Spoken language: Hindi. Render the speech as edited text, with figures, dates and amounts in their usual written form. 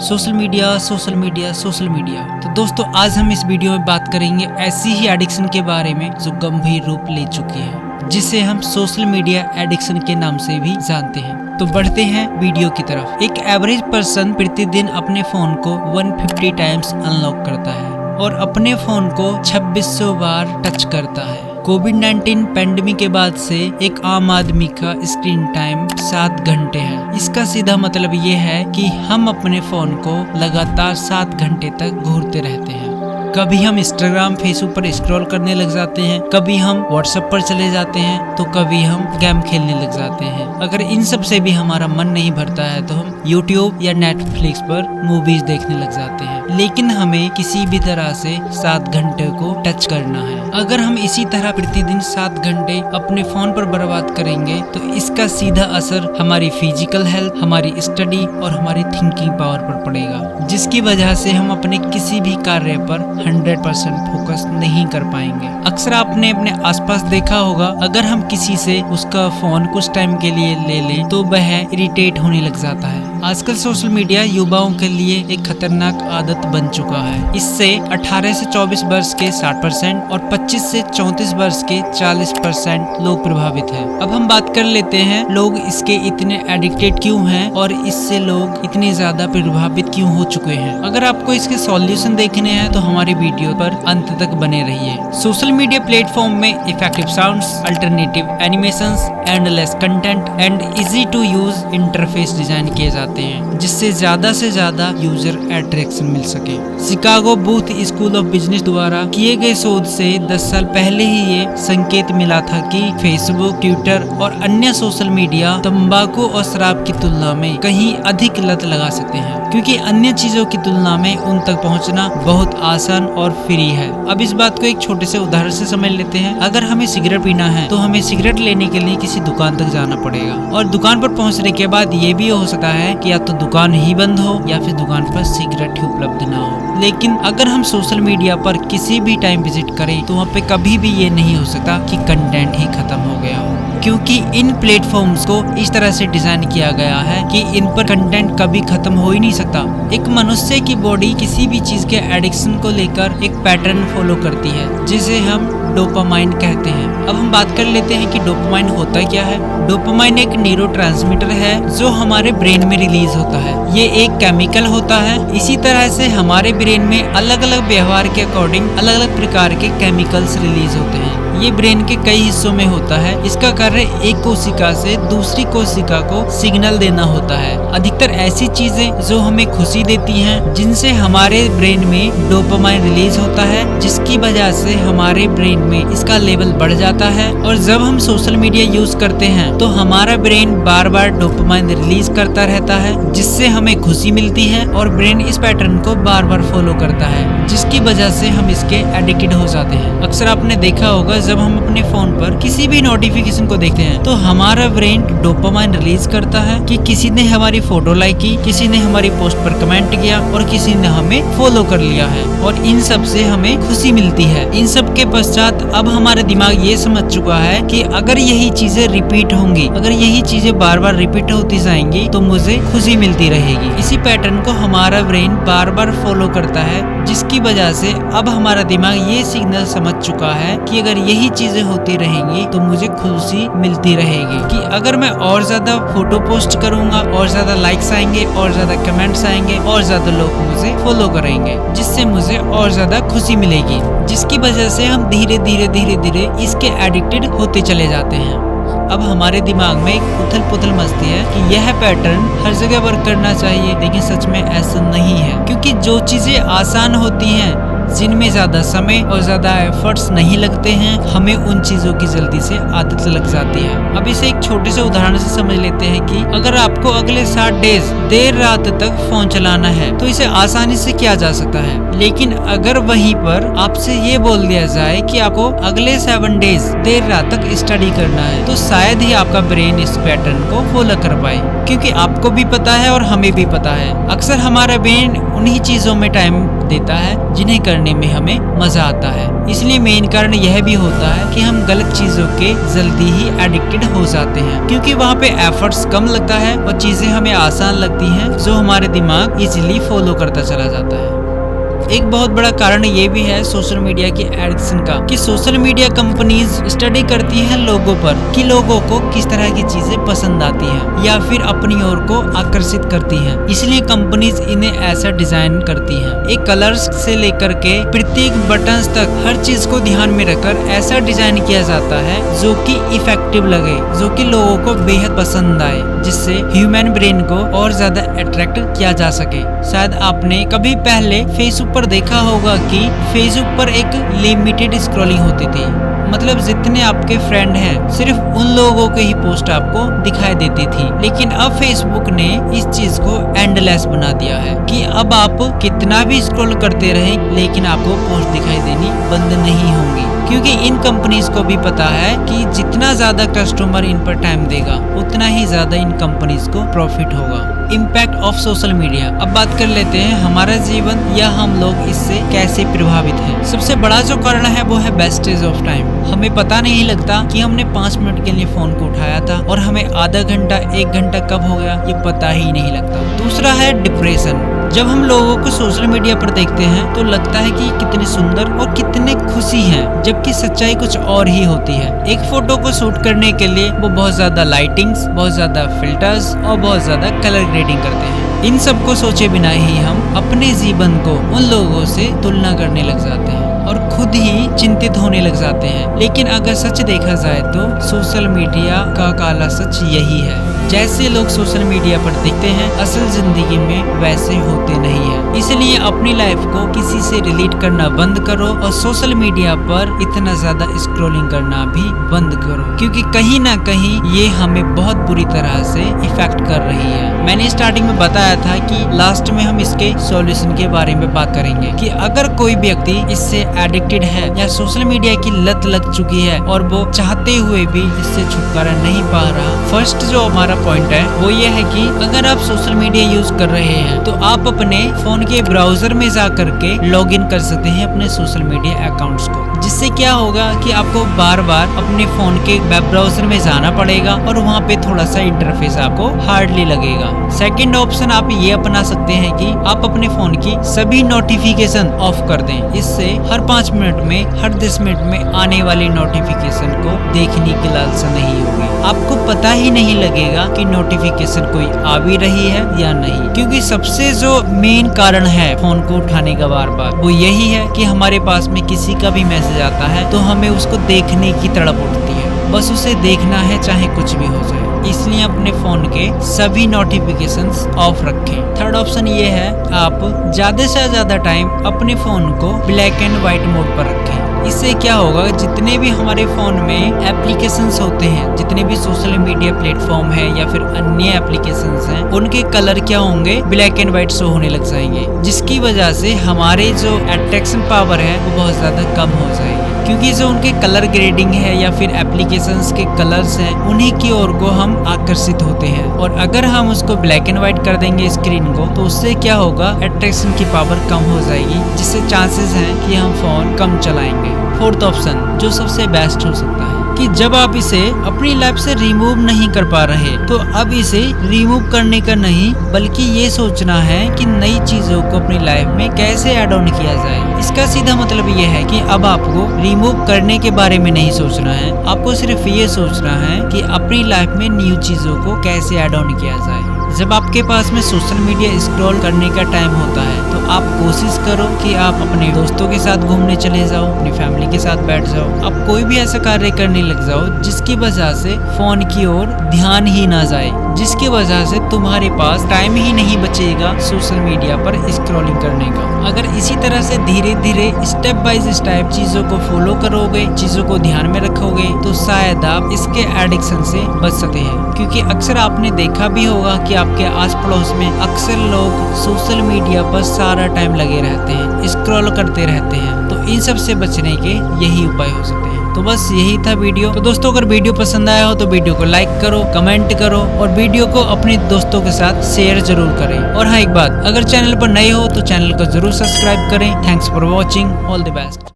Social media. तो दोस्तों आज हम इस वीडियो में बात करेंगे ऐसी ही एडिक्शन के बारे में जो गंभीर रूप ले चुकी है, जिसे हम सोशल मीडिया एडिक्शन के नाम से भी जानते हैं। तो बढ़ते हैं वीडियो की तरफ। एक एवरेज पर्सन प्रतिदिन अपने फोन को 150 टाइम्स अनलॉक करता है और अपने फोन को 2600 बार टच करता है। कोविड-19 पैंडेमिक के बाद से एक आम आदमी का स्क्रीन टाइम 7 घंटे है। इसका सीधा मतलब ये है कि हम अपने फोन को लगातार 7 घंटे तक घूरते रहते हैं। कभी हम इंस्टाग्राम फेसबुक पर स्क्रॉल करने लग जाते हैं, कभी हम व्हाट्सएप पर चले जाते हैं, तो कभी हम गेम खेलने लग जाते हैं। अगर इन सब से भी हमारा मन नहीं भरता है तो हम यूट्यूब या नेटफ्लिक्स पर मूवीज देखने लग जाते हैं। लेकिन हमें किसी भी तरह से 7 घंटे को टच करना है। अगर हम इसी तरह प्रतिदिन 7 घंटे अपने फोन पर बर्बाद करेंगे तो इसका सीधा असर हमारी फिजिकल हेल्थ, हमारी स्टडी और हमारी थिंकिंग पावर पर पड़ेगा, जिसकी वजह से हम अपने किसी भी कार्य पर 100% फोकस नहीं कर पाएंगे। अक्सर आपने अपने आसपास देखा होगा, अगर हम किसी से उसका फोन कुछ टाइम के लिए ले लें तो वह इरिटेट होने लग जाता है। आजकल सोशल मीडिया युवाओं के लिए एक खतरनाक आदत बन चुका है। इससे 18 से 24 वर्ष के 60% और 25 से 34 वर्ष के 40% लोग प्रभावित हैं। अब हम बात कर लेते हैं लोग इसके इतने एडिक्टेड क्यों हैं और इससे लोग इतने ज्यादा प्रभावित क्यों हो चुके हैं। अगर आपको इसके सॉल्यूशन देखने हैं तो हमारी वीडियो पर अंत तक बने रहिए। सोशल मीडिया प्लेटफॉर्म में effective sounds, alternative animations, endless content and easy to use interface design किए जाते हैं, जिससे ज्यादा से ज्यादा यूजर अट्रैक्शन मिल सके। Chicago booth school of business द्वारा किए गए शोध से 10 साल पहले ही ये संकेत मिला था कि फेसबुक, ट्विटर और अन्य सोशल मीडिया तंबाकू और शराब की तुलना में कहीं अधिक लत लगा सकते हैं, क्योंकि अन्य चीजों की तुलना में उन तक पहुंचना बहुत आसान और फ्री है। अब इस बात को एक छोटे से उदाहरण से समझ लेते हैं। अगर हमें सिगरेट पीना है तो हमें सिगरेट लेने के लिए किसी दुकान तक जाना पड़ेगा, और दुकान पर पहुंचने के बाद ये भी हो सकता है कि या तो दुकान ही बंद हो या फिर दुकान पर सिगरेट ही उपलब्ध ना हो। लेकिन अगर हम सोशल मीडिया पर किसी भी टाइम विजिट करें तो वहाँ पे कभी भी ये नहीं हो सकता कि कंटेंट ही खत्म हो गया हो, क्योंकि इन प्लेटफॉर्म्स को इस तरह से डिजाइन किया गया है कि इन पर कंटेंट कभी खत्म हो ही नहीं सकता। एक मनुष्य की बॉडी किसी भी चीज के एडिक्शन को लेकर एक पैटर्न फॉलो करती है, जिसे हम डोपामाइन कहते हैं। अब हम बात कर लेते हैं कि डोपामाइन होता क्या है। डोपामाइन एक न्यूरोट्रांसमीटर है जो हमारे ब्रेन में रिलीज होता है। ये एक केमिकल होता है। इसी तरह से हमारे ब्रेन में अलग अलग व्यवहार के अकॉर्डिंग अलग अलग प्रकार के केमिकल्स रिलीज होते हैं। ये ब्रेन के कई हिस्सों में होता है। इसका कार्य एक कोशिका से दूसरी कोशिका को सिग्नल देना होता है। अधिकतर ऐसी चीजें जो हमें खुशी देती हैं, जिनसे हमारे ब्रेन में डोपामाइन रिलीज होता है, जिसकी वजह से हमारे ब्रेन में इसका लेवल बढ़ जाता है। और जब हम सोशल मीडिया यूज करते हैं तो हमारा ब्रेन बार बार डोपामाइन रिलीज करता रहता है, जिससे हमें खुशी मिलती है, और ब्रेन इस पैटर्न को बार बार फॉलो करता है, जिसकी वजह से हम इसके एडिक्टेड हो जाते हैं। अक्सर आपने देखा होगा, जब हम अपने फोन पर किसी भी नोटिफिकेशन को देखते हैं तो हमारा ब्रेन डोपामाइन रिलीज करता है कि किसी ने हमारी फोटो लाइक की, किसी ने हमारी पोस्ट पर कमेंट किया और किसी ने हमें फॉलो कर लिया है, और इन सब से हमें खुशी मिलती है। इन सब के पश्चात अब हमारा दिमाग ये समझ चुका है कि अगर यही चीजें रिपीट होंगी, अगर यही चीजें बार बार रिपीट होती जाएंगी तो मुझे खुशी मिलती रहेगी। इसी पैटर्न को हमारा ब्रेन बार बार फॉलो करता है, जिसकी वजह से अब हमारा दिमाग ये सिग्नल समझ चुका है कि अगर यही चीजें होती रहेंगी तो मुझे खुशी मिलती रहेगी, कि अगर मैं और ज्यादा फोटो पोस्ट करूंगा और ज्यादा लाइक्स आएंगे और ज्यादा कमेंट्स आएंगे और ज्यादा लोग मुझे फॉलो करेंगे, जिससे मुझे और ज्यादा खुशी मिलेगी, जिसकी वजह से हम धीरे धीरे इसके एडिक्टेड होते चले जाते हैं। अब हमारे दिमाग में एक उथल पुथल मचती है कि यह पैटर्न हर जगह वर्क करना चाहिए, लेकिन सच में ऐसा नहीं है, क्योंकि जो चीजें आसान होती हैं, जिनमें ज्यादा समय और ज्यादा एफर्ट्स नहीं लगते हैं, हमें उन चीजों की जल्दी से आदत लग जाती है। अब इसे एक छोटे से उदाहरण से समझ लेते हैं कि अगर आपको अगले 7 डेज देर रात तक फोन चलाना है तो इसे आसानी से किया जा सकता है। लेकिन अगर वहीं पर आपसे ये बोल दिया जाए कि आपको अगले 7 डेज देर रात तक स्टडी करना है, तो शायद ही आपका ब्रेन इस पैटर्न को फॉलो कर पाए, क्योंकि आपको भी पता है और हमें भी पता है, अक्सर हमारा ब्रेन उन्हीं चीजों में टाइम देता है जिन्हें करने में हमें मजा आता है। इसलिए मेन कारण यह भी होता है कि हम गलत चीजों के जल्दी ही एडिक्टेड हो जाते हैं, क्योंकि वहाँ पे एफर्ट्स कम लगता है और चीजें हमें आसान लगती हैं, जो हमारे दिमाग इजीली फॉलो करता चला जाता है। एक बहुत बड़ा कारण ये भी है सोशल मीडिया की एडिक्शन का, कि सोशल मीडिया कंपनीज स्टडी करती हैं लोगों पर कि लोगों को किस तरह की चीजें पसंद आती हैं या फिर अपनी ओर को आकर्षित करती हैं। इसलिए कंपनीज इन्हें ऐसा डिजाइन करती हैं। एक कलर्स से लेकर के प्रत्येक बटन्स तक हर चीज को ध्यान में रखकर ऐसा डिजाइन किया जाता है जो कि इफेक्टिव लगे, जो कि लोगों को बेहद पसंद आए, जिससे ह्यूमन ब्रेन को और ज्यादा अट्रैक्ट किया जा सके। शायद आपने कभी पहले फेसबुक पर देखा होगा कि फेसबुक पर एक लिमिटेड स्क्रॉलिंग होती थी, मतलब जितने आपके फ्रेंड हैं सिर्फ उन लोगों के ही पोस्ट आपको दिखाई देती थी। लेकिन अब फेसबुक ने इस चीज को एंडलेस बना दिया है कि अब आप कितना भी स्क्रॉल करते रहें लेकिन आपको पोस्ट दिखाई देनी बंद नहीं होंगी, क्योंकि इन कंपनीज को भी पता है कि जितना ज्यादा कस्टमर इन पर टाइम देगा उतना ही ज्यादा इन कंपनीज को प्रॉफिट होगा। Impact of social media. अब बात कर लेते हैं हमारा जीवन या हम लोग इससे कैसे प्रभावित हैं। सबसे बड़ा जो कारण है वो है वेस्टेज ऑफ टाइम। हमें पता नहीं लगता कि हमने 5 मिनट के लिए फोन को उठाया था और हमें आधा घंटा 1 घंटा कब हो गया ये पता ही नहीं लगता। दूसरा है डिप्रेशन। जब हम लोगों को सोशल मीडिया पर देखते हैं तो लगता है कि कितने सुंदर और कितने खुशी हैं, जबकि सच्चाई कुछ और ही होती है। एक फोटो को शूट करने के लिए वो बहुत ज्यादा लाइटिंग्स, बहुत ज्यादा फिल्टर्स और बहुत ज्यादा कलर ग्रेडिंग करते हैं। इन सब को सोचे बिना ही हम अपने जीवन को उन लोगों से तुलना करने लग जाते हैं और खुद ही चिंतित होने लग जाते हैं। लेकिन अगर सच देखा जाए तो सोशल मीडिया का काला सच यही है, जैसे लोग सोशल मीडिया पर दिखते हैं असल जिंदगी में वैसे होते नहीं है। इसलिए अपनी लाइफ को किसी से रिलेट करना बंद करो और सोशल मीडिया पर इतना ज्यादा स्क्रॉलिंग करना भी बंद करो, क्योंकि कहीं ना कहीं ये हमें बहुत बुरी तरह से इफेक्ट कर रही है। मैंने स्टार्टिंग में बताया था कि लास्ट में हम इसके सॉल्यूशन के बारे में बात करेंगे कि अगर कोई व्यक्ति इससे एडिक्टेड है या सोशल मीडिया की लत लग चुकी है और वो चाहते हुए भी इससे छुटकारा नहीं पा रहा, फर्स्ट जो हमारा पॉइंट है वो ये है कि अगर आप सोशल मीडिया यूज कर रहे हैं तो आप अपने फोन के ब्राउजर में जा करके लॉग इन कर सकते हैं अपने सोशल मीडिया अकाउंट्स को, जिससे क्या होगा कि आपको बार बार अपने फोन के वेब ब्राउजर में जाना पड़ेगा और वहाँ पे थोड़ा सा इंटरफेस आपको हार्डली लगेगा। सेकंड ऑप्शन आप ये अपना सकते हैं कि आप अपने फोन की सभी नोटिफिकेशन ऑफ कर दें। इससे हर 5 मिनट में, हर 10 मिनट में आने वाली नोटिफिकेशन को देखने की लालसा नहीं होगी। आपको पता ही नहीं लगेगा कि नोटिफिकेशन कोई आ भी रही है या नहीं, क्योंकि सबसे जो मेन कारण है फोन को उठाने का बार बार वो यही है कि हमारे पास में किसी का भी मैसेज आता है तो हमें उसको देखने की तड़प उठती है, बस उसे देखना है चाहे कुछ भी हो जाए। इसलिए अपने फोन के सभी नोटिफिकेशंस ऑफ रखें। थर्ड ऑप्शन ये है आप ज्यादा से ज्यादा टाइम अपने फोन को ब्लैक एंड व्हाइट मोड पर रखें। इससे क्या होगा, जितने भी हमारे फोन में एप्लीकेशंस होते हैं, जितने भी सोशल मीडिया प्लेटफॉर्म है या फिर अन्य एप्लीकेशंस हैं, उनके कलर क्या होंगे, ब्लैक एंड व्हाइट शो होने लग जाएंगे, जिसकी वजह से हमारे जो अट्रैक्शन पावर है वो बहुत ज्यादा कम हो जाएगी, क्योंकि जो उनके कलर ग्रेडिंग है या फिर एप्लीकेशंस के कलर्स हैं उन्हीं की ओर को हम आकर्षित होते हैं। और अगर हम उसको ब्लैक एंड व्हाइट कर देंगे स्क्रीन को तो उससे क्या होगा, अट्रैक्शन की पावर कम हो जाएगी, जिससे चांसेस हैं कि हम फोन कम चलाएंगे। फोर्थ ऑप्शन जो सबसे बेस्ट हो सकता है कि जब आप इसे अपनी लाइफ से रिमूव नहीं कर पा रहे तो अब इसे रिमूव करने का नहीं बल्कि ये सोचना है कि नई चीजों को अपनी लाइफ में कैसे ऐड ऑन किया जाए। इसका सीधा मतलब ये है कि अब आपको रिमूव करने के बारे में नहीं सोचना है, आपको सिर्फ ये सोचना है कि अपनी लाइफ में न्यू चीजों को कैसे ऐड ऑन किया जाए। जब आपके पास में सोशल मीडिया स्क्रॉल करने का टाइम होता है तो आप कोशिश करो कि आप अपने दोस्तों के साथ घूमने चले जाओ, अपनी फैमिली के साथ बैठ जाओ, आप कोई भी ऐसा कार्य करने लग जाओ जिसकी वजह से फोन की ओर ध्यान ही ना जाए, जिसकी वजह से तुम्हारे पास टाइम ही नहीं बचेगा सोशल मीडिया पर स्क्रॉलिंग करने का। अगर इसी तरह से धीरे धीरे स्टेप बाय स्टेप चीजों को फॉलो करोगे, चीजों को ध्यान में रखोगे तो शायद आप इसके एडिक्शन से बच सकते हैं। क्योंकि अक्सर आपने देखा भी होगा कि आपके आस पड़ोस में अक्सर लोग सोशल मीडिया पर सारा टाइम लगे रहते हैं, स्क्रॉल करते रहते हैं, तो इन सब से बचने के यही उपाय हो सकते हैं। तो बस यही था वीडियो। तो दोस्तों अगर वीडियो पसंद आया हो तो वीडियो को लाइक करो, कमेंट करो और वीडियो को अपने दोस्तों के साथ शेयर जरूर करें। और हाँ एक बात, अगर चैनल पर नए हो तो चैनल को जरूर सब्सक्राइब करें। Thanks for watching, all the best.